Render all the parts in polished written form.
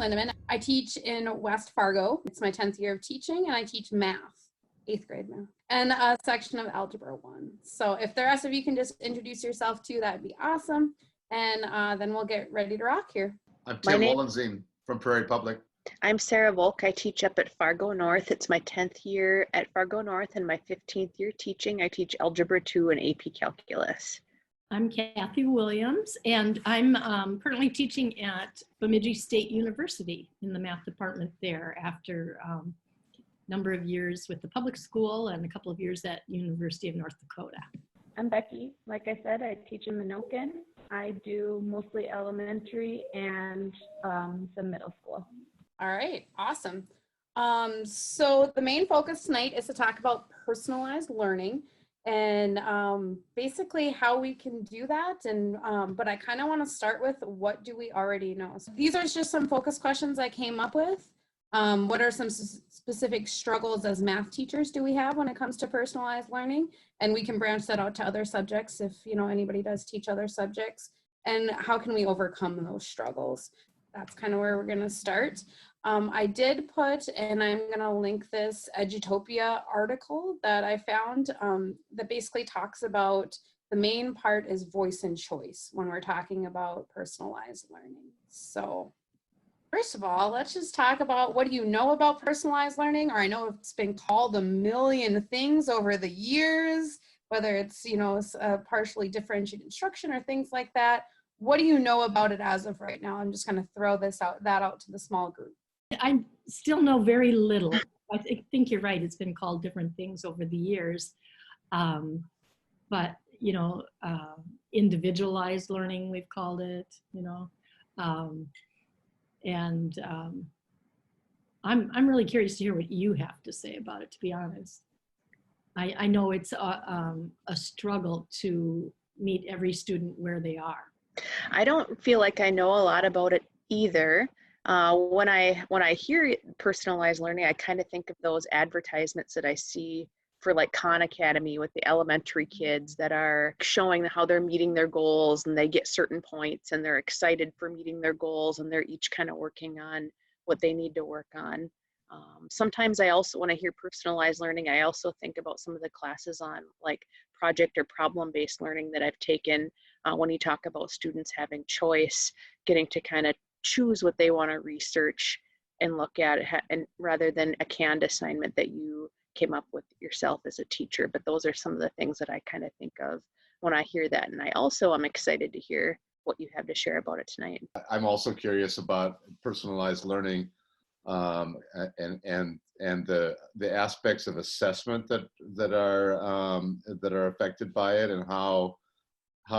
Lindeman. I teach in West Fargo. It's my 10th year of teaching, and I teach math, 8th grade math, and a section of Algebra 1. So if the rest of you can just introduce yourself too, that'd be awesome. And then we'll get ready to rock here. I'm Tim Wollenseen from Prairie Public. I'm Sarah Volk. I teach up at Fargo North. It's my 10th year at Fargo North and my 15th year teaching. I teach Algebra 2 and AP Calculus. I'm Kathy Williams, and I'm currently teaching at Bemidji State University in the math department there after a number of years with the public school and a couple of years at University of North Dakota. I'm Becky. Like I said, I teach in Minokan. I do mostly elementary and some middle school. All right, awesome. So the main focus tonight is to talk about personalized learning and basically how we can do that. And but I kind of want to start with, what do we already know? So these are just some focus questions I came up with. What are some specific struggles as math teachers do we have when it comes to personalized learning? And we can branch that out to other subjects if anybody does teach other subjects. And how can we overcome those struggles? That's kind of where we're going to start. I did put, and I'm going to link this Edutopia article that I found that basically talks about the main part is voice and choice when we're talking about personalized learning. So first of all, let's just talk about, what do you know about personalized learning? Or I know it's been called a million things over the years, whether it's, partially differentiated instruction or things like that. What do you know about it as of right now? I'm just going to throw that out to the small group. I still know very little. I think you're right. It's been called different things over the years. But, individualized learning, we've called it, and I'm really curious to hear what you have to say about it, to be honest. I know it's a struggle to meet every student where they are. I don't feel like I know a lot about it either. When I hear personalized learning, I kind of think of those advertisements that I see for like Khan Academy with the elementary kids that are showing how they're meeting their goals, and they get certain points and they're excited for meeting their goals, and they're each kind of working on what they need to work on. Sometimes when I hear personalized learning, I also think about some of the classes on like project or problem-based learning that I've taken, when you talk about students having choice, getting to kind of choose what they want to research and look at, and rather than a canned assignment that you came up with yourself as a teacher. But those are some of the things that I kind of think of when I hear that. And I also am excited to hear what you have to share about it tonight. I'm also curious about personalized learning and the aspects of assessment that are affected by it, and how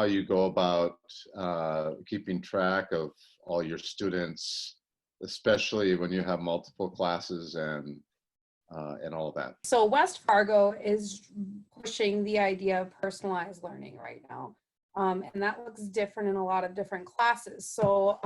you go about keeping track of all your students, especially when you have multiple classes and all of that. So West Fargo is pushing the idea of personalized learning right now. And that looks different in a lot of different classes. So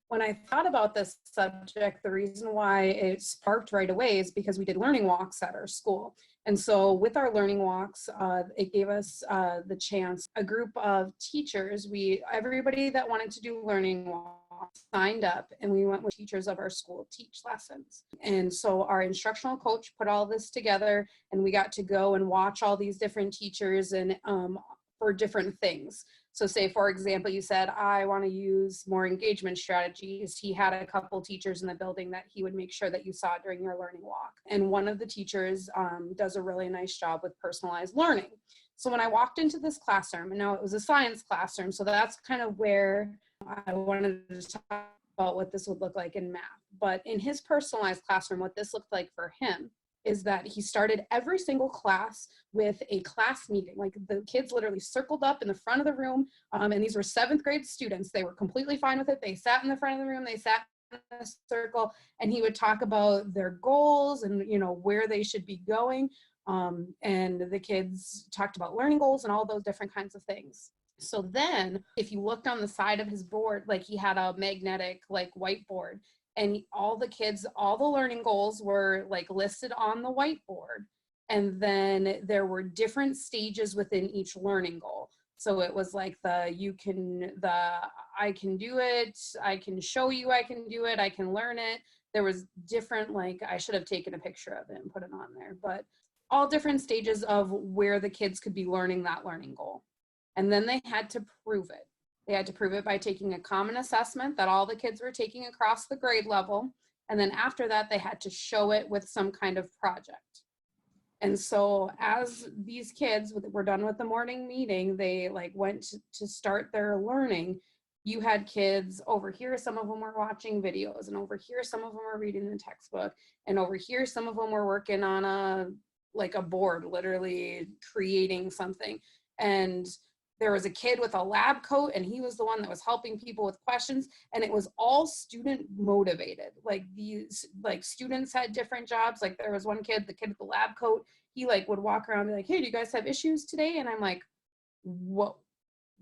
when I thought about this subject, the reason why it sparked right away is because we did learning walks at our school. And so with our learning walks, it gave us the chance, a group of teachers, everybody that wanted to do learning walks signed up, and we went with teachers of our school teach lessons. And so our instructional coach put all this together, and we got to go and watch all these different teachers and for different things. So say, for example, you said, I want to use more engagement strategies. He had a couple teachers in the building that he would make sure that you saw during your learning walk. And one of the teachers does a really nice job with personalized learning. So when I walked into this classroom, and now it was a science classroom, so that's kind of where I wanted to talk about what this would look like in math. But in his personalized classroom, what this looked like for him is that he started every single class with a class meeting. Like, the kids literally circled up in the front of the room, and these were 7th grade students. They were completely fine with it. They sat in the front of the room, they sat in a circle, and he would talk about their goals and where they should be going. And the kids talked about learning goals and all those different kinds of things. So then if you looked on the side of his board, like, he had a magnetic whiteboard, and all the learning goals were listed on the whiteboard. And then there were different stages within each learning goal. So it was like I can do it, I can show you I can do it, I can learn it. There was different, like, I should have taken a picture of it and put it on there, but all different stages of where the kids could be learning that learning goal. And then they had to prove it. They had to prove it by taking a common assessment that all the kids were taking across the grade level. And then after that, they had to show it with some kind of project. And so as these kids were done with the morning meeting, they like went to start their learning. You had kids over here, some of them were watching videos, and over here, some of them were reading the textbook, and over here, some of them were working on a board, literally creating something. And there was a kid with a lab coat, and he was the one that was helping people with questions, and it was all student motivated. Like these, like students had different jobs. Like there was one kid, the kid with the lab coat, he like would walk around and be like, hey, do you guys have issues today? And I'm like, whoa,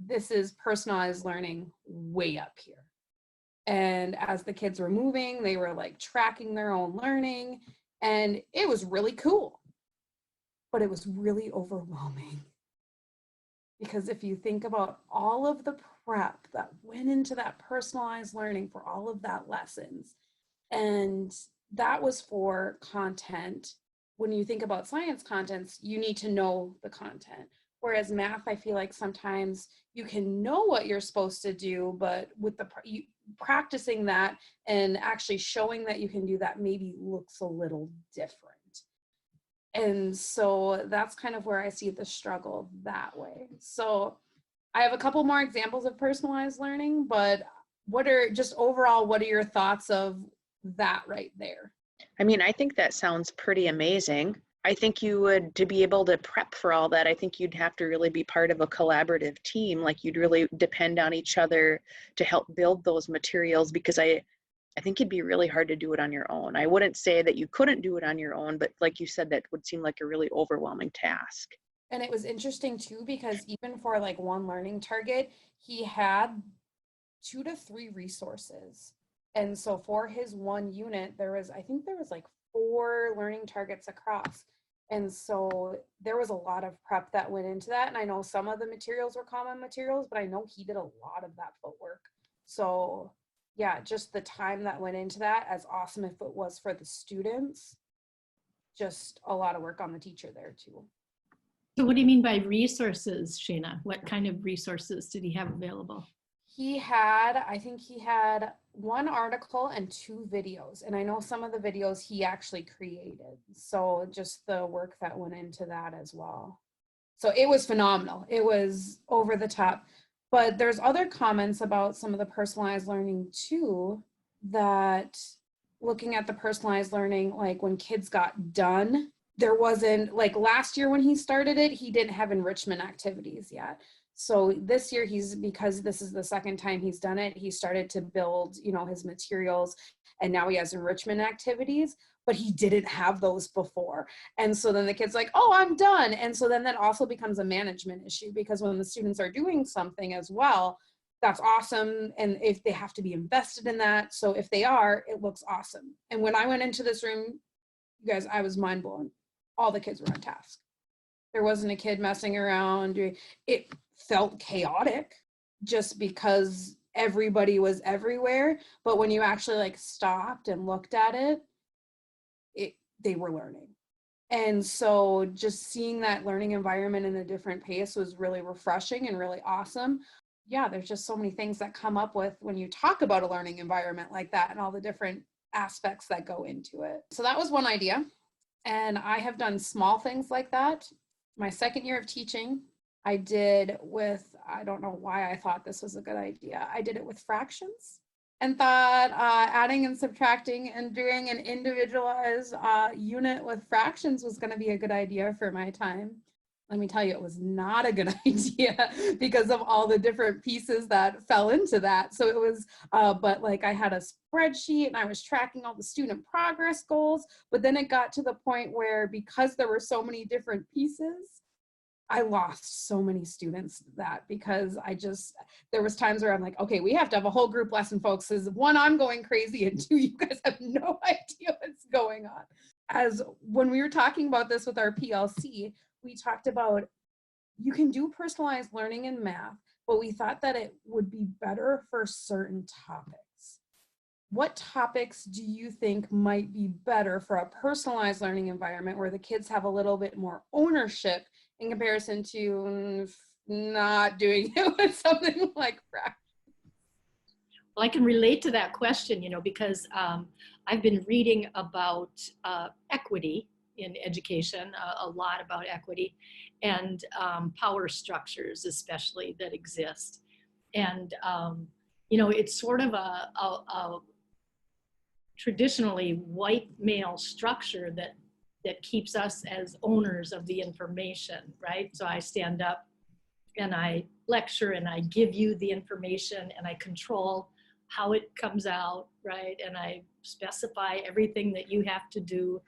this is personalized learning way up here. And as the kids were moving, they were like tracking their own learning, and it was really cool, but it was really overwhelming. Because if you think about all of the prep that went into that personalized learning for all of that lessons, and that was for content. When you think about science contents, you need to know the content. Whereas math, I feel like sometimes you can know what you're supposed to do, but with practicing that and actually showing that you can do that maybe looks a little different. And so that's kind of where I see the struggle that way. So I have a couple more examples of personalized learning, but what are your thoughts of that right there? I mean, I think that sounds pretty amazing. I think to be able to prep for all that, I think you'd have to really be part of a collaborative team. Like you'd really depend on each other to help build those materials, because I think it'd be really hard to do it on your own. I wouldn't say that you couldn't do it on your own, but like you said, that would seem like a really overwhelming task. And it was interesting too, because even for like one learning target, he had 2 to 3 resources. And so for his one unit, I think there was like 4 learning targets across. And so there was a lot of prep that went into that. And I know some of the materials were common materials, but I know he did a lot of that footwork. So yeah, just the time that went into that, as awesome if it was for the students, just a lot of work on the teacher there too. So what do you mean by resources, Shana? What kind of resources did he have available? I think he had 1 article and 2 videos. And I know some of the videos he actually created. So just the work that went into that as well. So it was phenomenal. It was over the top. But there's other comments about some of the personalized learning too, that looking at the personalized learning, like when kids got done, there wasn't, like last year when he started it, he didn't have enrichment activities yet. So this year because this is the second time he's done it, he started to build, his materials, and now he has enrichment activities, but he didn't have those before. And so then the kid's like, oh, I'm done. And so then that also becomes a management issue, because when the students are doing something as well, that's awesome. And if they have to be invested in that. So if they are, it looks awesome. And when I went into this room, you guys, I was mind blown. All the kids were on task. There wasn't a kid messing around. It felt chaotic just because everybody was everywhere. But when you actually like stopped and looked at it, they were learning. And so just seeing that learning environment in a different pace was really refreshing and really awesome. Yeah, there's just so many things that come up with when you talk about a learning environment like that and all the different aspects that go into it. So that was one idea. And I have done small things like that. My second year of teaching, I did with, I don't know why I thought this was a good idea. I did it with fractions and thought adding and subtracting and doing an individualized unit with fractions was going to be a good idea for my time. Let me tell you, it was not a good idea because of all the different pieces that fell into that. So it was, but like I had a spreadsheet and I was tracking all the student progress goals, but then it got to the point where because there were so many different pieces, I lost so many students that because there was times where I'm like, okay, we have to have a whole group lesson, folks. Because 1, I'm going crazy, and 2, you guys have no idea what's going on. As when we were talking about this with our PLC, we talked about you can do personalized learning in math, but we thought that it would be better for certain topics. What topics do you think might be better for a personalized learning environment where the kids have a little bit more ownership in comparison to not doing it with something like fractions? Well, I can relate to that question, because I've been reading about equity in education, a lot about equity, and power structures especially that exist. And, it's sort of a traditionally white male structure that keeps us as owners of the information, right? So I stand up and I lecture and I give you the information and I control how it comes out, right? And I specify everything that you have to do.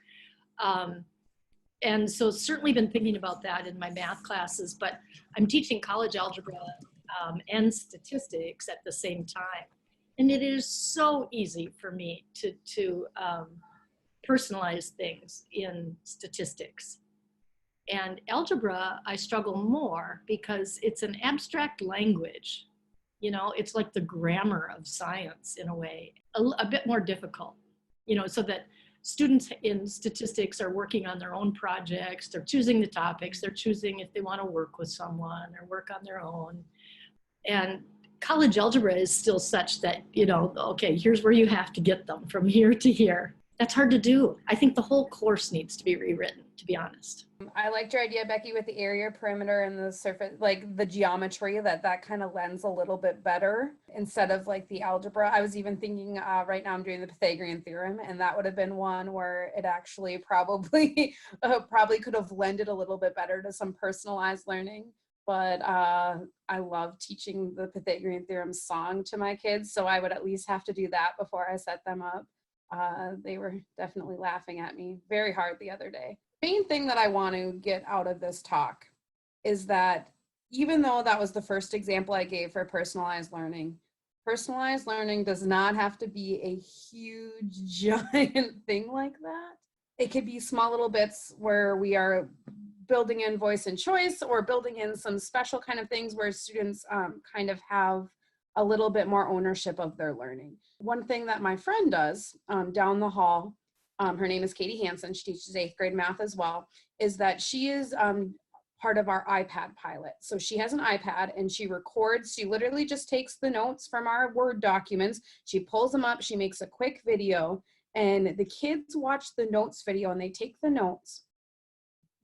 And so certainly been thinking about that in my math classes, but I'm teaching college algebra and statistics at the same time. And it is so easy for me to personalize things in statistics. And algebra, I struggle more because it's an abstract language. It's like the grammar of science in a way, a bit more difficult, so that students in statistics are working on their own projects, they're choosing the topics, they're choosing if they want to work with someone or work on their own. And college algebra is still such that, okay, here's where you have to get them from here to here. That's hard to do. I think the whole course needs to be rewritten, to be honest. I liked your idea, Becky, with the area, perimeter, and the surface, like the geometry, that kind of lends a little bit better instead of like the algebra. I was even thinking right now I'm doing the Pythagorean theorem, and that would have been one where it actually probably could have lended a little bit better to some personalized learning. But I love teaching the Pythagorean theorem song to my kids, so I would at least have to do that before I set them up. They were definitely laughing at me very hard the other day. Main thing that I want to get out of this talk is that even though that was the first example I gave for personalized learning does not have to be a huge, giant thing like that. It could be small little bits where we are building in voice and choice or building in some special kind of things where students kind of have a little bit more ownership of their learning. One thing that my friend does down the hall, her name is Katie Hansen, she teaches 8th grade math as well, is that she is part of our iPad pilot. So she has an iPad and she records, she literally just takes the notes from our Word documents, she pulls them up, she makes a quick video, and the kids watch the notes video and they take the notes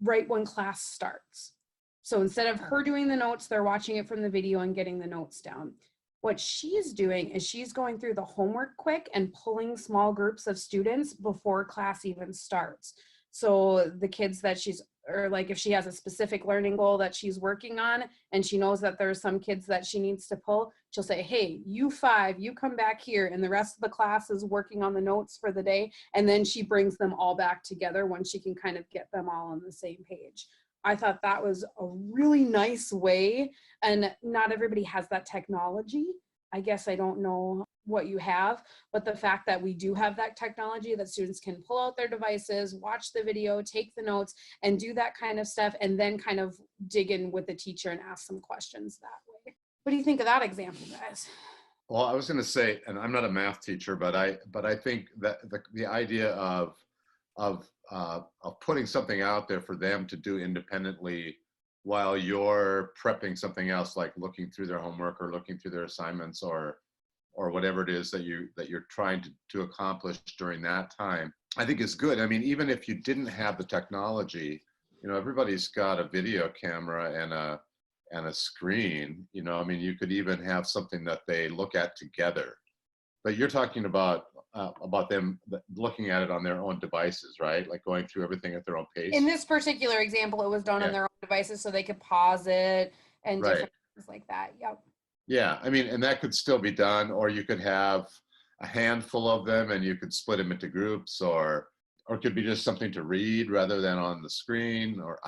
right when class starts. So instead of her doing the notes, they're watching it from the video and getting the notes down. What she's doing is she's going through the homework quick and pulling small groups of students before class even starts. So the kids that or like if she has a specific learning goal that she's working on and she knows that there's some kids that she needs to pull, she'll say, hey, you 5, you come back here, and the rest of the class is working on the notes for the day. And then she brings them all back together when she can kind of get them all on the same page. I thought that was a really nice way, and not everybody has that technology. I guess I don't know what you have, but the fact that we do have that technology that students can pull out their devices, watch the video, take the notes, and do that kind of stuff, and then kind of dig in with the teacher and ask some questions that way. What do you think of that example, guys? Well, I was going to say, and I'm not a math teacher, but I think that the idea of putting something out there for them to do independently while you're prepping something else, like looking through their homework or looking through their assignments or whatever it is that you're trying to accomplish during that time, I think is good. I mean, even if you didn't have the technology, everybody's got a video camera and a screen. I mean, you could even have something that they look at together. But you're talking about them looking at it on their own devices, right? Like going through everything at their own pace. In this particular example, it was done on their own devices so they could pause it and different things like that. Yep. Yeah, I mean, and that could still be done, or you could have a handful of them and you could split them into groups, or it could be just something to read rather than on the screen, or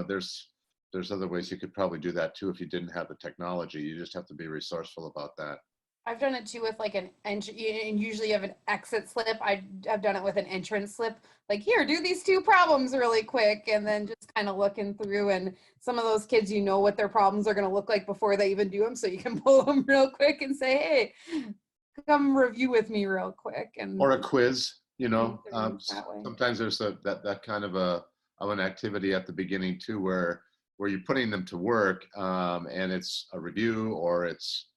there's other ways you could probably do that too if you didn't have the technology. You just have to be resourceful about that. I've done it too with like an entry, and usually you have an exit slip. I've done it with an entrance slip. Like, here, do these 2 problems really quick, and then just kind of looking through. And some of those kids, you know what their problems are going to look like before they even do them, so you can pull them real quick and say, hey, come review with me real quick. And Or a quiz, you know. that way. Sometimes there's that kind of an activity at the beginning too, where you're putting them to work, and it's a review, or it's,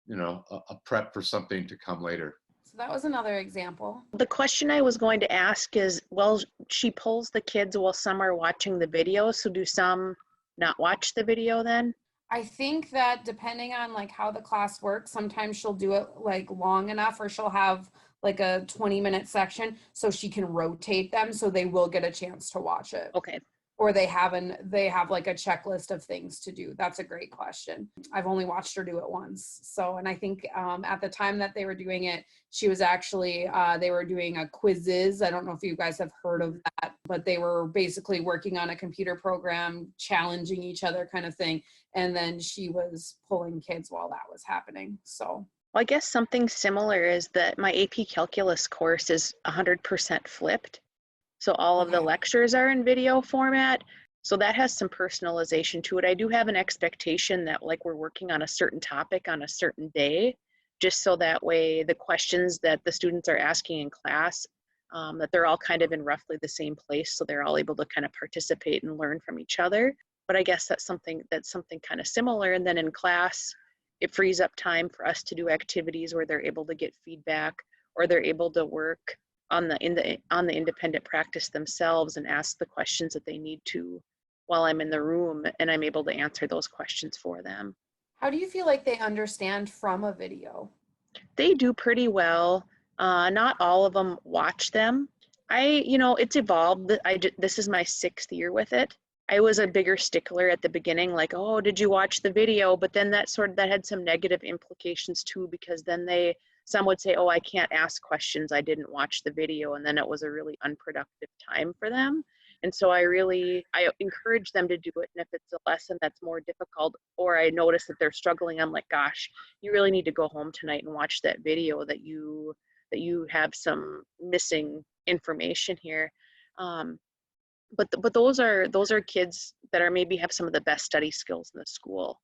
you know, a prep for something to come later. So that was another example. The question I was going to ask is, well, she pulls the kids while some are watching the video, so do some not watch the video then? I think that depending on like how the class works, sometimes she'll do it like long enough, or she'll have like a 20-minute section so she can rotate them so they will get a chance to watch it. Okay. Or they have like a checklist of things to do. That's a great question. I've only watched her do it once. So, and I think at the time that they were doing it, she was actually, they were doing a quizzes. I don't know if you guys have heard of that, but they were basically working on a computer program, challenging each other kind of thing. And then she was pulling kids while that was happening. So. Well, I guess something similar is that my AP Calculus course is 100% flipped. So all of the lectures are in video format. So that has some personalization to it. I do have an expectation that like we're working on a certain topic on a certain day, just so that way the questions that the students are asking in class, that they're all kind of in roughly the same place. So they're all able to kind of participate and learn from each other. But I guess that's something kind of similar. And then in class, it frees up time for us to do activities where they're able to get feedback, or they're able to work on the independent practice themselves and ask the questions that they need to while I'm in the room, and I'm able to answer those questions for them. How do you feel like they understand from a video? They do pretty well. Not all of them watch them. It's evolved. This is my 6th year with it. I was a bigger stickler at the beginning, like, oh, did you watch the video? But then that had some negative implications too, because then some would say, oh, I can't ask questions, I didn't watch the video, and then it was a really unproductive time for them. And so I encourage them to do it. And if it's a lesson that's more difficult, or I notice that they're struggling, I'm like, gosh, you really need to go home tonight and watch that video, that you have some missing information here. But those are kids that are maybe have some of the best study skills in the school.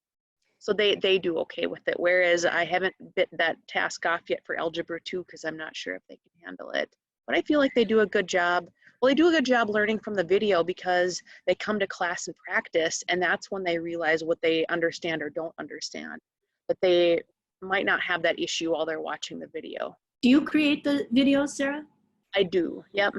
So they do okay with it. Whereas I haven't bit that task off yet for Algebra 2 because I'm not sure if they can handle it. But I feel like they do a good job. Well, they do a good job learning from the video because they come to class and practice, and that's when they realize what they understand or don't understand. That they might not have that issue while they're watching the video. Do you create the videos, Sarah? I do, yep.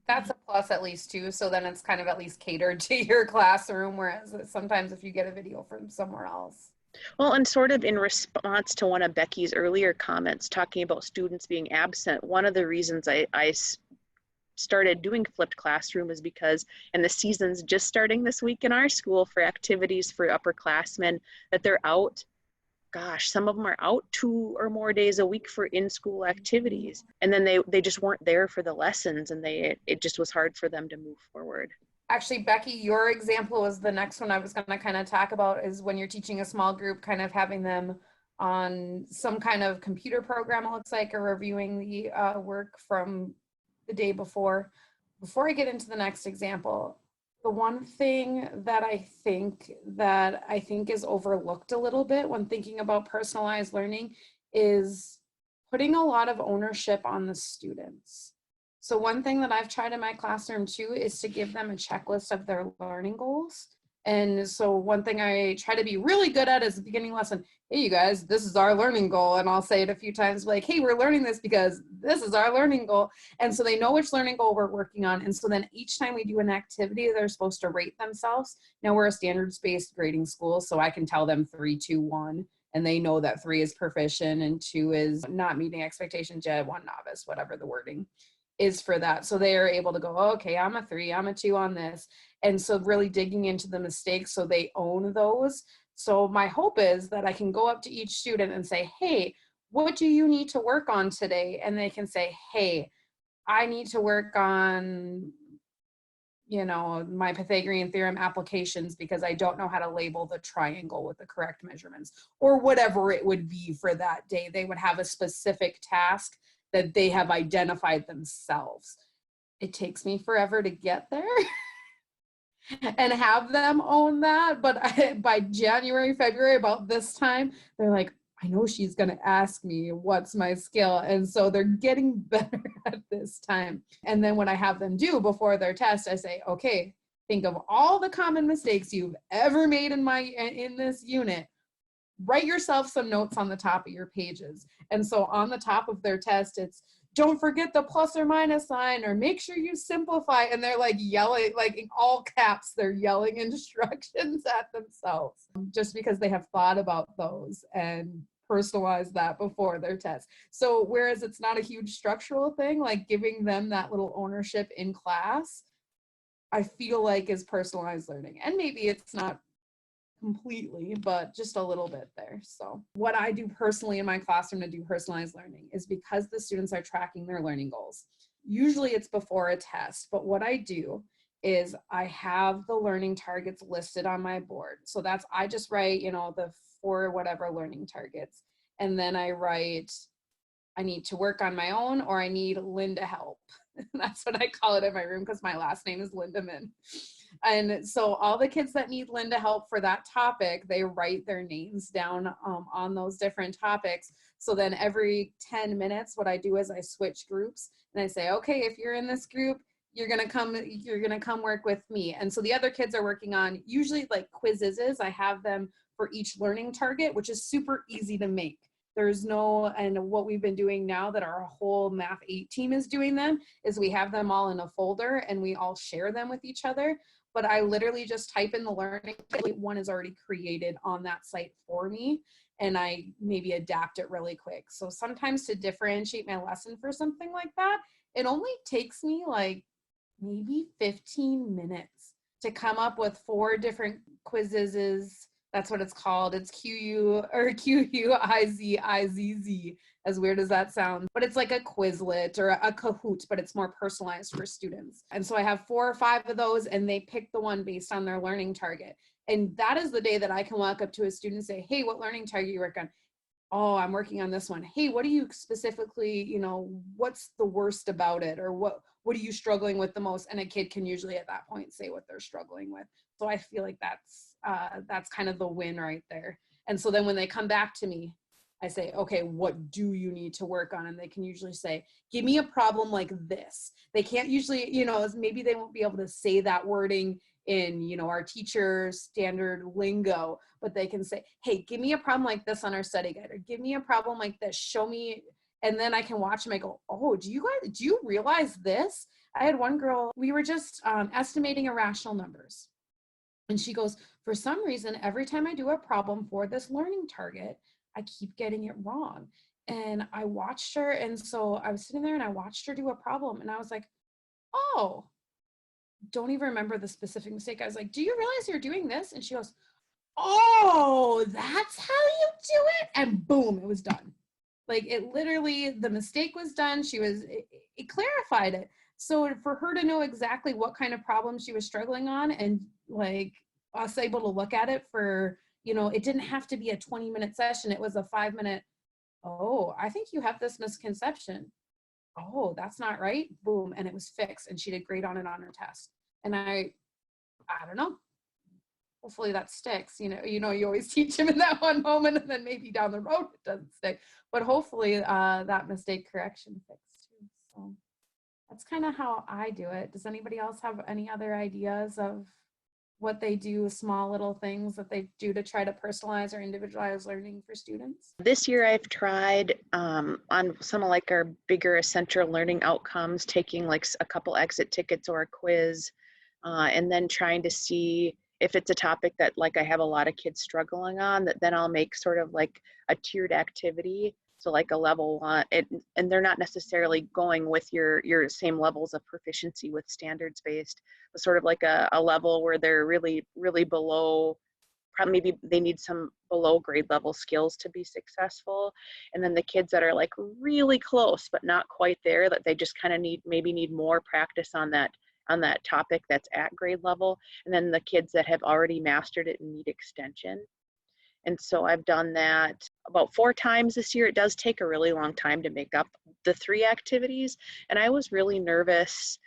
That's a plus at least too. So then it's kind of at least catered to your classroom, whereas sometimes if you get a video from somewhere else. Well, and sort of in response to one of Becky's earlier comments talking about students being absent, one of the reasons I started doing flipped classroom is because, and the season's just starting this week in our school for activities for upperclassmen, that they're out. Gosh, some of them are out 2 or more days a week for in-school activities. And then they just weren't there for the lessons, and it just was hard for them to move forward. Actually, Becky, your example was the next one I was going to kind of talk about, is when you're teaching a small group, kind of having them on some kind of computer program, it looks like, or reviewing the work from the day before. Before I get into the next example, the one thing that I think is overlooked a little bit when thinking about personalized learning is putting a lot of ownership on the students. So one thing that I've tried in my classroom too is to give them a checklist of their learning goals. And so one thing I try to be really good at is the beginning lesson. Hey, you guys, this is our learning goal. And I'll say it a few times, like, hey, we're learning this because this is our learning goal. And so they know which learning goal we're working on. And so then each time we do an activity, they're supposed to rate themselves. Now we're a standards-based grading school, so I can tell them 3, 2, 1. And they know that 3 is proficient and 2 is not meeting expectations yet, 1 novice, whatever the wording is for that. So they are able to go, okay, I'm a 3, I'm a 2 on this. And so really digging into the mistakes so they own those. So my hope is that I can go up to each student and say, hey, what do you need to work on today? And they can say, hey, I need to work on, you know, my Pythagorean theorem applications because I don't know how to label the triangle with the correct measurements, or whatever it would be for that day. They would have a specific task that they have identified themselves. It takes me forever to get there and have them own that. But by January, February, about this time, they're like, I know she's going to ask me what's my skill. And so they're getting better at this time. And then what I have them do before their test, I say, okay, think of all the common mistakes you've ever made in this unit. Write yourself some notes on the top of your pages. And so on the top of their test, it's, don't forget the plus or minus sign, or make sure you simplify. And they're like yelling, like in all caps, they're yelling instructions at themselves just because they have thought about those and personalized that before their test. So whereas it's not a huge structural thing, like giving them that little ownership in class, I feel like is personalized learning. And maybe it's not completely, but just a little bit there. So what I do personally in my classroom to do personalized learning is, because the students are tracking their learning goals, usually it's before a test, but what I do is I have the learning targets listed on my board. So that's, I just write, you know, the 4 whatever learning targets. And then I write, I need to work on my own, or I need Linda help. That's what I call it in my room, because my last name is Lindeman. And so all the kids that need Linda help for that topic, they write their names down on those different topics. So then every 10 minutes, what I do is I switch groups and I say, okay, if you're in this group, you're gonna come work with me. And so the other kids are working on usually like quizzes. I have them for each learning target, which is super easy to make. There's no, and what we've been doing now that our whole Math 8 team is doing them is we have them all in a folder and we all share them with each other. But I literally just type in the learning, one is already created on that site for me, and I maybe adapt it really quick. So sometimes to differentiate my lesson for something like that, it only takes me like maybe 15 minutes to come up with 4 different quizzes. That's what it's called. It's Quizizz, as weird as that sounds. But it's like a Quizlet or a Kahoot, but it's more personalized for students. And so I have 4 or 5 of those, and they pick the one based on their learning target. And that is the day that I can walk up to a student and say, hey, what learning target you work on? Oh, I'm working on this one. Hey, what do you specifically, you know, what's the worst about it? Or what are you struggling with the most? And a kid can usually at that point say what they're struggling with. So I feel like that's kind of the win right there. And so then when they come back to me, I say, okay, what do you need to work on? And they can usually say, give me a problem like this. They can't usually, you know, maybe they won't be able to say that wording in, you know, our teacher standard lingo, but they can say, hey, give me a problem like this on our study guide, or give me a problem like this, show me. And then I can watch them. I go, oh, do you realize this? I had one girl, we were just estimating irrational numbers. And she goes, for some reason, every time I do a problem for this learning target, I keep getting it wrong. And I watched her. And so I was sitting there and I watched her do a problem. And I was like, oh, don't even remember the specific mistake. I was like, do you realize you're doing this? And she goes, oh, that's how you do it. And boom, it was done. Like it literally, the mistake was done. It clarified it. So for her to know exactly what kind of problem she was struggling on, and like us able to look at it for, you know, it didn't have to be a 20-minute session. It was a 5-minute, oh, I think you have this misconception. Oh, that's not right. Boom. And it was fixed. And she did great on it on her test. And I don't know. Hopefully that sticks. You know, you always teach them in that one moment, and then maybe down the road it doesn't stick. But hopefully that mistake correction fixed too. So that's kind of how I do it. Does anybody else have any other ideas of what they do, small little things that they do to try to personalize or individualize learning for students? This year I've tried on some of like our bigger essential learning outcomes, taking like a couple exit tickets or a quiz, and then trying to see if it's a topic that like I have a lot of kids struggling on, that then I'll make sort of like a tiered activity. So like a level 1, and they're not necessarily going with your same levels of proficiency with standards based, but sort of like a level where they're really, really below, probably maybe they need some below grade level skills to be successful. And then the kids that are like really close, but not quite there, that they just kind of need more practice on that on that topic that's at grade level, and then the kids that have already mastered it and need extension. And so I've done that about 4 times this year. It does take a really long time to make up the 3 activities. And I was really nervous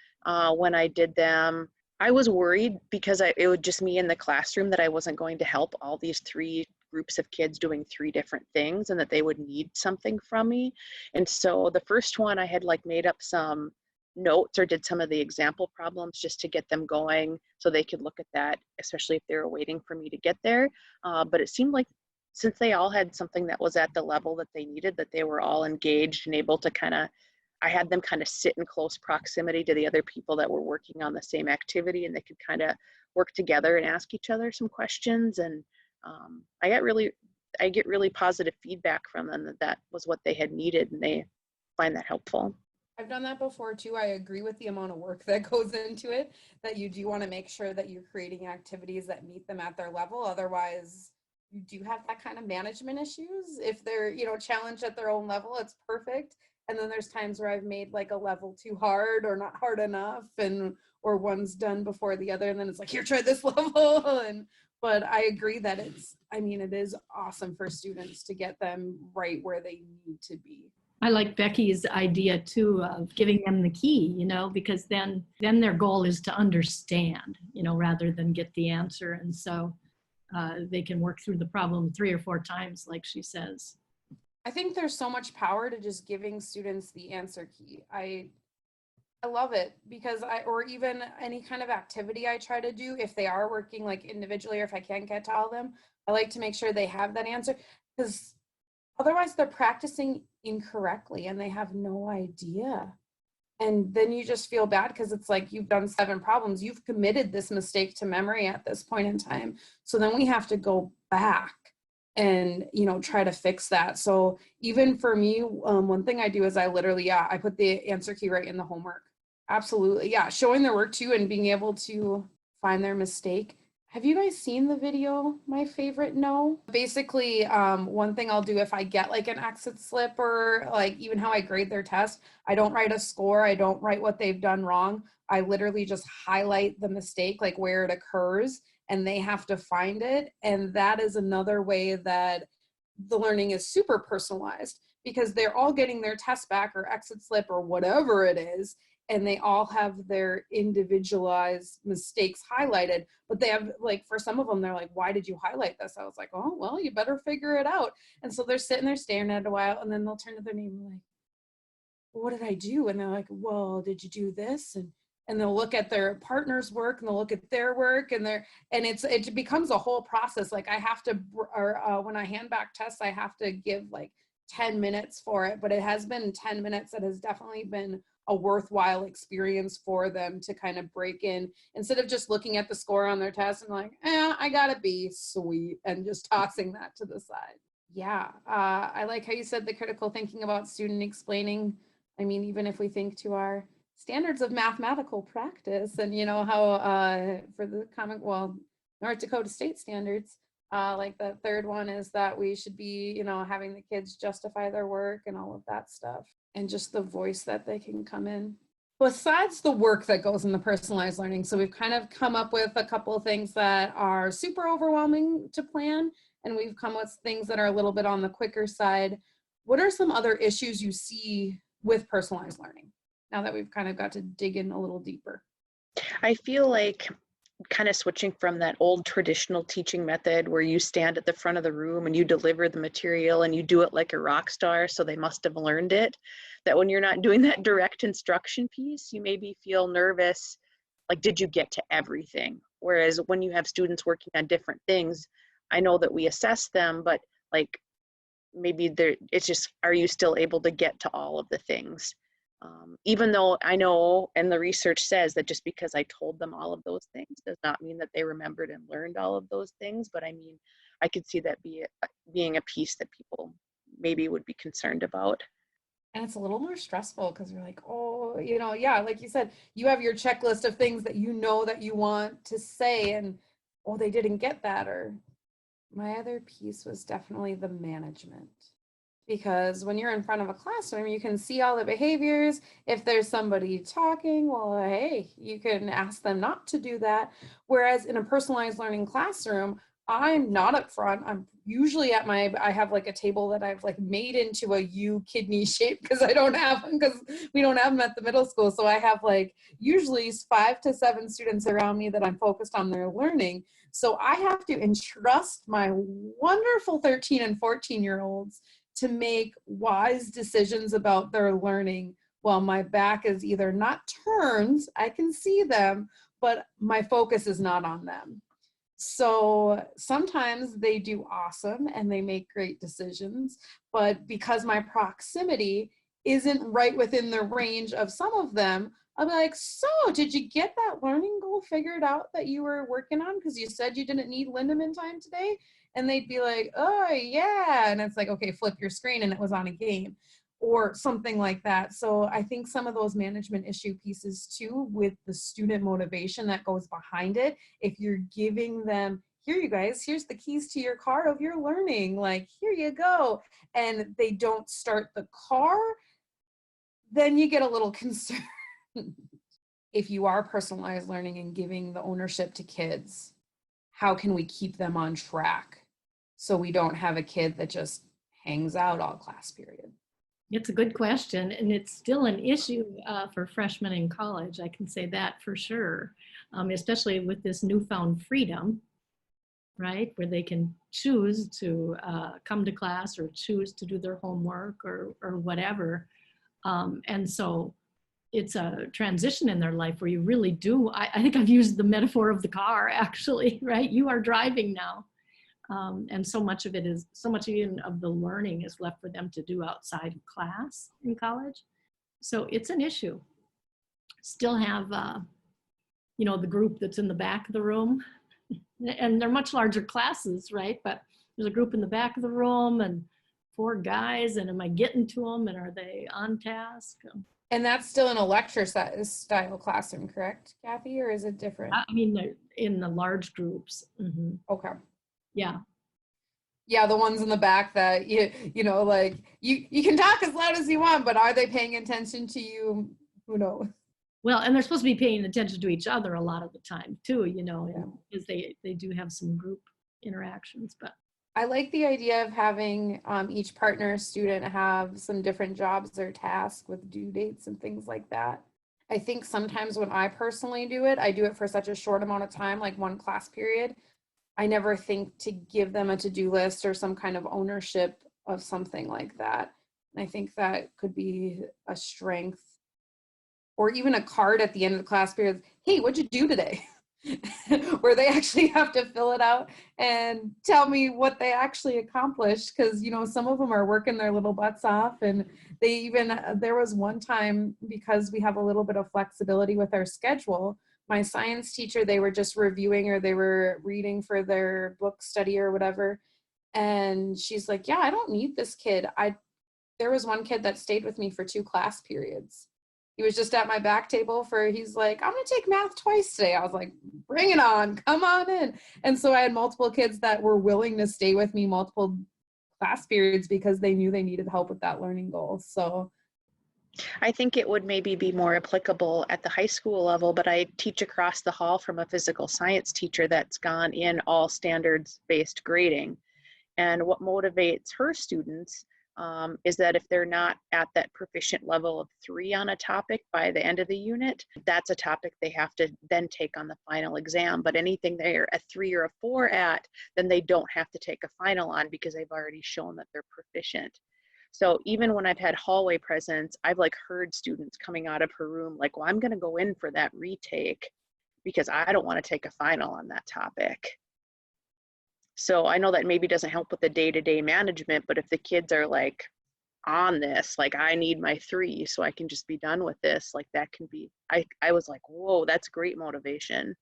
when I did them. I was worried because it was just me in the classroom that I wasn't going to help all these 3 groups of kids doing 3 different things and that they would need something from me. And so the first one I had like made up some notes or did some of the example problems just to get them going so they could look at that, especially if they were waiting for me to get there. But it seemed like since they all had something that was at the level that they needed, that they were all engaged and able to kind of, I had them kind of sit in close proximity to the other people that were working on the same activity, and they could kind of work together and ask each other some questions. And I get really positive feedback from them that was what they had needed, and they find that helpful. I've done that before too. I agree with the amount of work that goes into it, that you do want to make sure that you're creating activities that meet them at their level. Otherwise, you do have that kind of management issues. If they're, challenged at their own level, it's perfect. And then there's times where I've made like a level too hard or not hard enough, or one's done before the other, and then it's like, here, try this level. But I agree that it is awesome for students to get them right where they need to be. I like Becky's idea too of giving them the key, because then their goal is to understand, rather than get the answer. And so they can work through the problem 3 or 4 times, like she says. I think there's so much power to just giving students the answer key. I love it because or even any kind of activity I try to do, if they are working like individually or if I can't get to all of them, I like to make sure they have that answer, because otherwise they're practicing incorrectly and they have no idea. And then you just feel bad because it's like you've done 7 problems. You've committed this mistake to memory at this point in time. So then we have to go back and, try to fix that. So even for me, one thing I do is I literally, I put the answer key right in the homework. Absolutely. Yeah. Showing their work too and being able to find their mistake. Have you guys seen the video, My Favorite No? Basically, one thing I'll do if I get like an exit slip or like even how I grade their test, I don't write a score. I don't write what they've done wrong. I literally just highlight the mistake, like where it occurs, and they have to find it. And that is another way that the learning is super personalized, because they're all getting their test back or exit slip or whatever it is, and they all have their individualized mistakes highlighted. But they have, like, for some of them, they're like, why did you highlight this? I was like, oh, well, you better figure it out. And so they're sitting there staring at it a while, and then they'll turn to their neighbor like, well, what did I do? And they're like, well, did you do this? And they'll look at their partner's work and they'll look at their work, and it becomes a whole process. Like I have to, when I hand back tests, I have to give like 10 minutes for it, but it has been 10 minutes that has definitely been a worthwhile experience for them to kind of break in, instead of just looking at the score on their test and like, I got a B, sweet, and just tossing that to the side. Yeah, I like how you said the critical thinking about student explaining. I mean, even if we think to our standards of mathematical practice, and how for the North Dakota state standards, like the third one is that we should be, having the kids justify their work and all of that stuff, and just the voice that they can come in. Besides the work that goes in the personalized learning, so we've kind of come up with a couple of things that are super overwhelming to plan, and we've come with things that are a little bit on the quicker side. What are some other issues you see with personalized learning, now that we've kind of got to dig in a little deeper? I feel like kind of switching from that old traditional teaching method where you stand at the front of the room and you deliver the material and you do it like a rock star, so they must have learned it, that when you're not doing that direct instruction piece, you maybe feel nervous, like, did you get to everything? Whereas when you have students working on different things, I know that we assess them, but like maybe it's just, are you still able to get to all of the things? Even though I know, and the research says that just because I told them all of those things does not mean that they remembered and learned all of those things. But I mean, I could see that being a piece that people maybe would be concerned about. And it's a little more stressful because you're like, oh, yeah, like you said, you have your checklist of things that that you want to say, and oh, they didn't get that. Or my other piece was definitely the management. Because when you're in front of a classroom, you can see all the behaviors. If there's somebody talking, well, hey, you can ask them not to do that. Whereas in a personalized learning classroom, I'm not up front. I'm usually at I have like a table that I've like made into a U kidney shape because I don't have them, because we don't have them at the middle school. So I have like usually 5 to 7 students around me that I'm focused on their learning. So I have to entrust my wonderful 13 and 14-year-olds to make wise decisions about their learning while my back is either not turned, I can see them, but my focus is not on them. So sometimes they do awesome and they make great decisions, but because my proximity isn't right within the range of some of them, I'll be like, so did you get that learning goal figured out that you were working on? Because you said you didn't need Lindeman time today. And they'd be like, oh yeah. And it's like, okay, flip your screen, and it was on a game or something like that. So I think some of those management issue pieces too, with the student motivation that goes behind it, if you're giving them, here you guys, here's the keys to your car of your learning, like, here you go, and they don't start the car, then you get a little concerned. If you are personalized learning and giving the ownership to kids, how can we keep them on track so we don't have a kid that just hangs out all class period? It's a good question, and it's still an issue for freshmen in college. I can say that for sure, especially with this newfound freedom, right? Where they can choose to come to class or choose to do their homework or whatever. And so it's a transition in their life where you really do, I think I've used the metaphor of the car actually, right? You are driving now. And so much of even of the learning is left for them to do outside of class in college. So it's an issue. Still have, the group that's in the back of the room, and they're much larger classes, right? But there's a group in the back of the room and 4 guys, and am I getting to them, and are they on task? And that's still in a lecture style classroom, correct, Kathy, or is it different? I mean, they're in the large groups. Mm-hmm. Okay. Yeah. Yeah, the ones in the back that like you can talk as loud as you want, but are they paying attention to you? Who knows? Well, and they're supposed to be paying attention to each other a lot of the time too, Yeah. because they do have some group interactions. But I like the idea of having each partner student have some different jobs or tasks with due dates and things like that. I think sometimes when I personally do it, I do it for such a short amount of time, like one class period. I never think to give them a to-do list or some kind of ownership of something like that. And I think that could be a strength, or even a card at the end of the class period. Hey, what'd you do today? Where they actually have to fill it out and tell me what they actually accomplished. Because, some of them are working their little butts off. And they even, there was one time, because we have a little bit of flexibility with our schedule, my science teacher, they were just reviewing or they were reading for their book study or whatever. And she's like, yeah, I don't need this kid. There was one kid that stayed with me for 2 class periods. He was just at my back table he's like, I'm gonna take math twice today. I was like, bring it on, come on in. And so I had multiple kids that were willing to stay with me multiple class periods because they knew they needed help with that learning goal. So I think it would maybe be more applicable at the high school level, but I teach across the hall from a physical science teacher that's gone in all standards-based grading. And what motivates her students is that if they're not at that proficient level of 3 on a topic by the end of the unit, that's a topic they have to then take on the final exam. But anything they're a 3 or a 4 at, then they don't have to take a final on because they've already shown that they're proficient. So even when I've had hallway presence, I've heard students coming out of her room like, well, I'm going to go in for that retake because I don't want to take a final on that topic. So I know that maybe doesn't help with the day-to-day management, but if the kids are on this, I need my 3 so I can just be done with this, that can be, I was like, whoa, that's great motivation.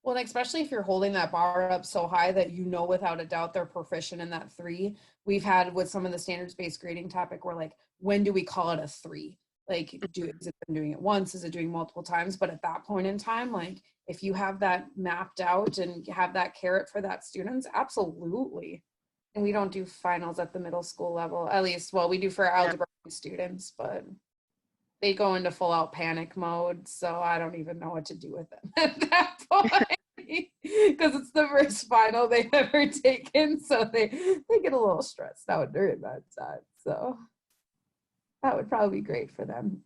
Well, and especially if you're holding that bar up so high that without a doubt they're proficient in that 3. We've had with some of the standards-based grading topic, we're when do we call it a 3? Is it been doing it once? Is it doing multiple times? But at that point in time, if you have that mapped out and have that carrot for that students, absolutely. And we don't do finals at the middle school level, at least, well, we do for our algebra students, but they go into full out panic mode. So I don't even know what to do with them at that point because it's the first final they've ever taken. So they get a little stressed out during that time. So that would probably be great for them.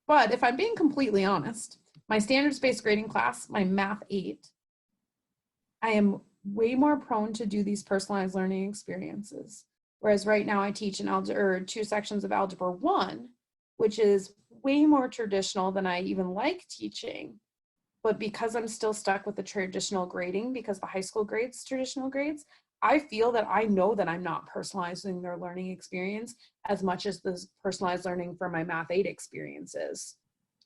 But if I'm being completely honest, my standards-based grading class, my Math 8, I am way more prone to do these personalized learning experiences. Whereas right now I teach two sections of Algebra 1, which is way more traditional than I even like teaching. But because I'm still stuck with the traditional grading, because the high school grades, traditional grades, I feel that I know that I'm not personalizing their learning experience as much as this personalized learning for my Math 8 experiences.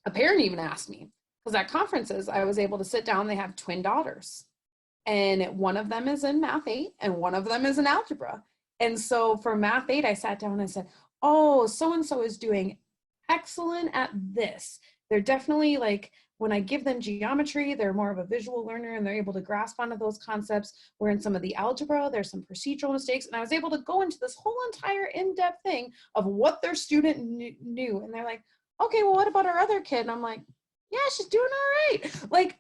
A parent even asked me, because at conferences, I was able to sit down, they have twin daughters. And one of them is in Math 8 and one of them is in algebra. And so for Math 8, I sat down and I said, oh, so-and-so is doing excellent at this. They're definitely like, when I give them geometry, they're more of a visual learner and they're able to grasp onto those concepts. Where in some of the algebra, there's some procedural mistakes. And I was able to go into this whole entire in-depth thing of what their student knew. And they're like, okay, well, what about our other kid? And I'm like, yeah, she's doing all right. Like,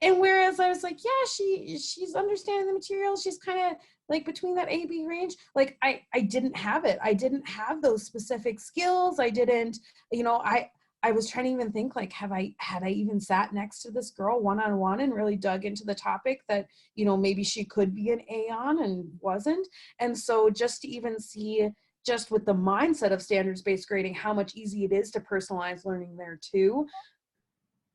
and whereas I was like, yeah, she's understanding the material. She's kind of like between that A-B range. Like I didn't have it. I didn't have those specific skills. I didn't, I was trying to even think like, had I even sat next to this girl one-on-one and really dug into the topic that, maybe she could be an A on and wasn't. And so just to even see just with the mindset of standards-based grading, how much easier it is to personalize learning there too.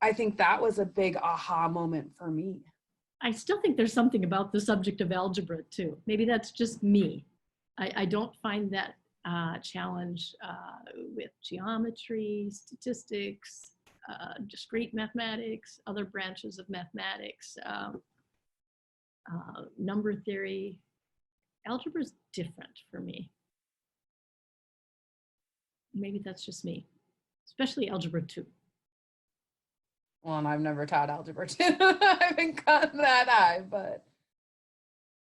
I think that was a big aha moment for me. I still think there's something about the subject of algebra too. Maybe that's just me. I don't find that challenge with geometry, statistics, discrete mathematics, other branches of mathematics, number theory. Algebra is different for me. Maybe that's just me, especially algebra 2. Well, and I've never taught algebra 2. I haven't gotten that high, but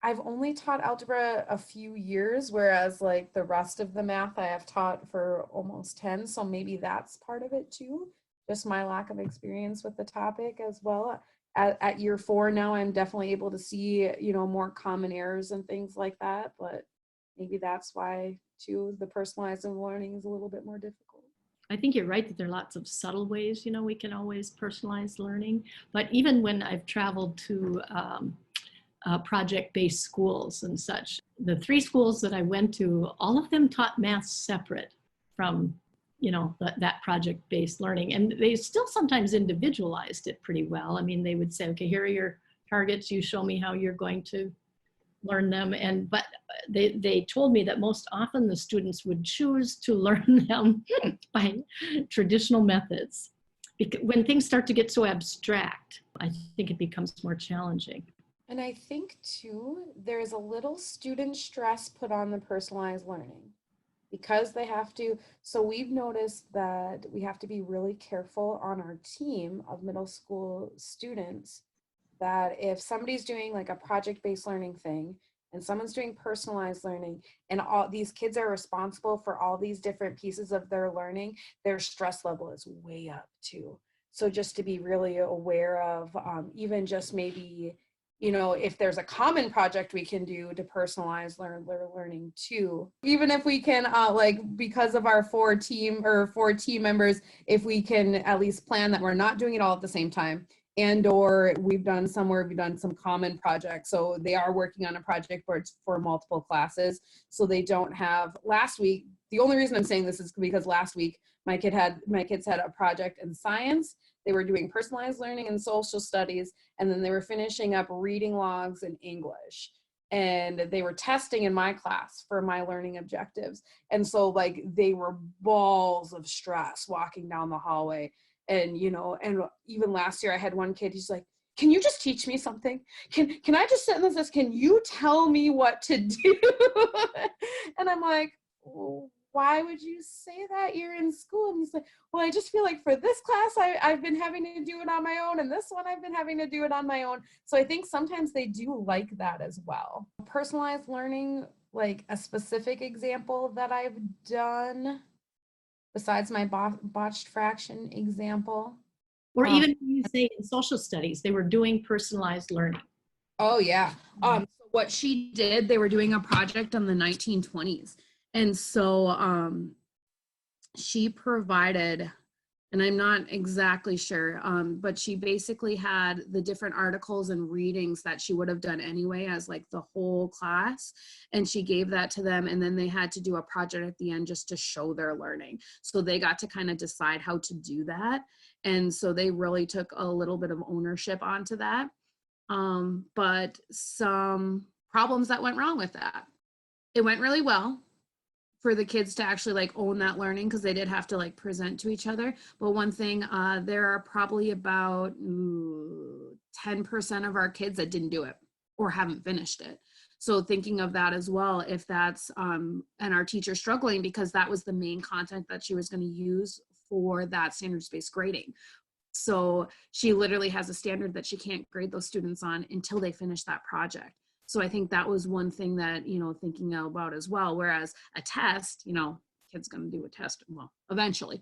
I've only taught algebra a few years, whereas like the rest of the math I have taught for almost 10. So maybe that's part of it too. Just my lack of experience with the topic as well. At year 4 now, I'm definitely able to see, more common errors and things like that. But maybe that's why too, the personalized learning is a little bit more difficult. I think you're right that there are lots of subtle ways, we can always personalize learning. But even when I've traveled to project-based schools and such, the 3 schools that I went to, all of them taught math separate from, that project-based learning. And they still sometimes individualized it pretty well. I mean, they would say, okay, here are your targets. You show me how you're going to learn them. But they told me that most often the students would choose to learn them by traditional methods. When things start to get so abstract, I think it becomes more challenging. And I think too, there's a little student stress put on the personalized learning because they have to. So we've noticed that we have to be really careful on our team of middle school students that if somebody's doing like a project-based learning thing and someone's doing personalized learning and all these kids are responsible for all these different pieces of their learning, their stress level is way up too. So just to be really aware of even just maybe, if there's a common project we can do to personalize learning too. Even if we can, because of our 4 team members, if we can at least plan that we're not doing it all at the same time. And or we've done some common projects. So they are working on a project for multiple classes. So they don't have, last week, the only reason I'm saying this is because last week my kids had a project in science. They were doing personalized learning and social studies. And then they were finishing up reading logs in English. And they were testing in my class for my learning objectives. And so they were balls of stress walking down the hallway. And, and even last year I had one kid, he's like, can you just teach me something? Can I just sit in this? Can you tell me what to do? And I'm like, oh, why would you say that? You're in school. And he's like, well, I just feel like for this class, I've been having to do it on my own. And this one, I've been having to do it on my own. So I think sometimes they do like that as well. Personalized learning, like a specific example that I've done besides my botched fraction example. Or even when you say in social studies, they were doing personalized learning. Oh yeah. So what she did, they were doing a project on the 1920s. And so she provided, and I'm not exactly sure, but she basically had the different articles and readings that she would have done anyway as like the whole class. And she gave that to them. And then they had to do a project at the end just to show their learning. So they got to kind of decide how to do that. And so they really took a little bit of ownership onto that. But some problems that went wrong with that. It went really well for the kids to actually like own that learning because they did have to like present to each other. But one thing, there are probably about 10% of our kids that didn't do it or haven't finished it. So thinking of that as well, if that's, and our teacher struggling because that was the main content that she was going to use for that standards-based grading. So she literally has a standard that she can't grade those students on until they finish that project. So I think that was one thing that, you know, thinking about as well. Whereas a test, you know, kid's going to do a test, well, eventually,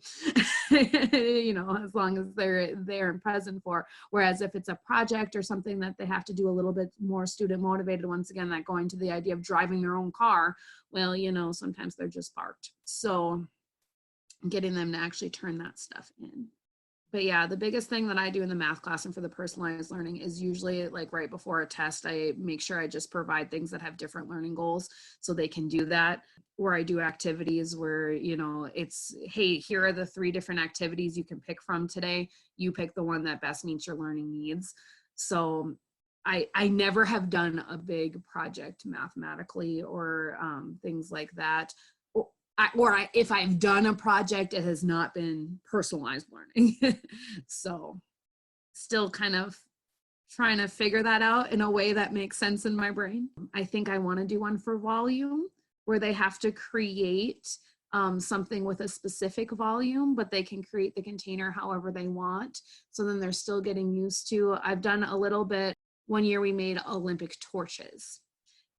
you know, as long as they're there and present for. Whereas if it's a project or something that they have to do a little bit more student motivated, once again, that going to the idea of driving their own car, well, you know, sometimes they're just parked. So getting them to actually turn that stuff in. But yeah, the biggest thing that I do in the math class and for the personalized learning is usually like right before a test, I make sure I just provide things that have different learning goals so they can do that. Or I do activities where, you know, it's, hey, here are the 3 different activities you can pick from today. You pick the one that best meets your learning needs. So I never have done a big project mathematically or things like that. If I've done a project, it has not been personalized learning. So still kind of trying to figure that out in a way that makes sense in my brain. I think I want to do one for volume where they have to create something with a specific volume, but they can create the container however they want. So then they're still getting used to. I've done a little bit. One year we made Olympic torches.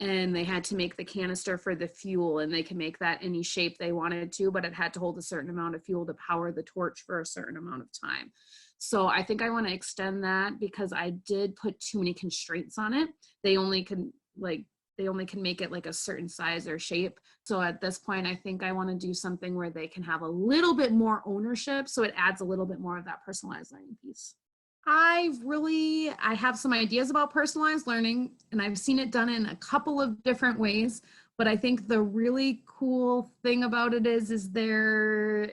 And they had to make the canister for the fuel, and they can make that any shape they wanted to, but it had to hold a certain amount of fuel to power the torch for a certain amount of time. So I think I want to extend that because I did put too many constraints on it. They only can make it like a certain size or shape. So at this point, I think I want to do something where they can have a little bit more ownership. So it adds a little bit more of that personalized learning piece. I have some ideas about personalized learning, and I've seen it done in a couple of different ways, but I think the really cool thing about it is there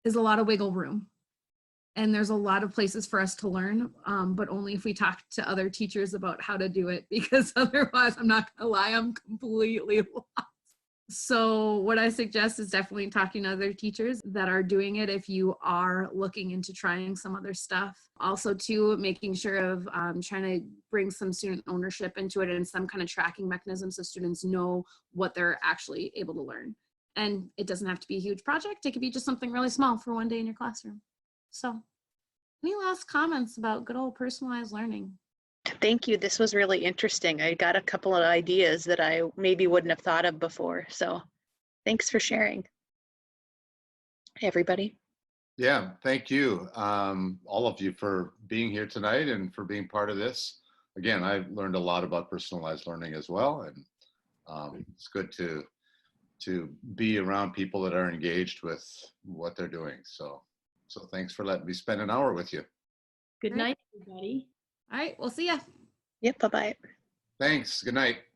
is a lot of wiggle room, and there's a lot of places for us to learn, but only if we talk to other teachers about how to do it, because otherwise, I'm not gonna lie, I'm completely lost. So what I suggest is definitely talking to other teachers that are doing it if you are looking into trying some other stuff. Also too, making sure of trying to bring some student ownership into it and some kind of tracking mechanism so students know what they're actually able to learn. And it doesn't have to be a huge project. It could be just something really small for one day in your classroom. So any last comments about good old personalized learning? Thank you. This was really interesting. I got a couple of ideas that I maybe wouldn't have thought of before. So thanks for sharing, everybody. Yeah, thank you, all of you, for being here tonight and for being part of this. Again, I've learned a lot about personalized learning as well, and it's good to be around people that are engaged with what they're doing. So thanks for letting me spend an hour with you. Good night, everybody. All right, we'll see ya. Yep, bye-bye. Thanks. Good night.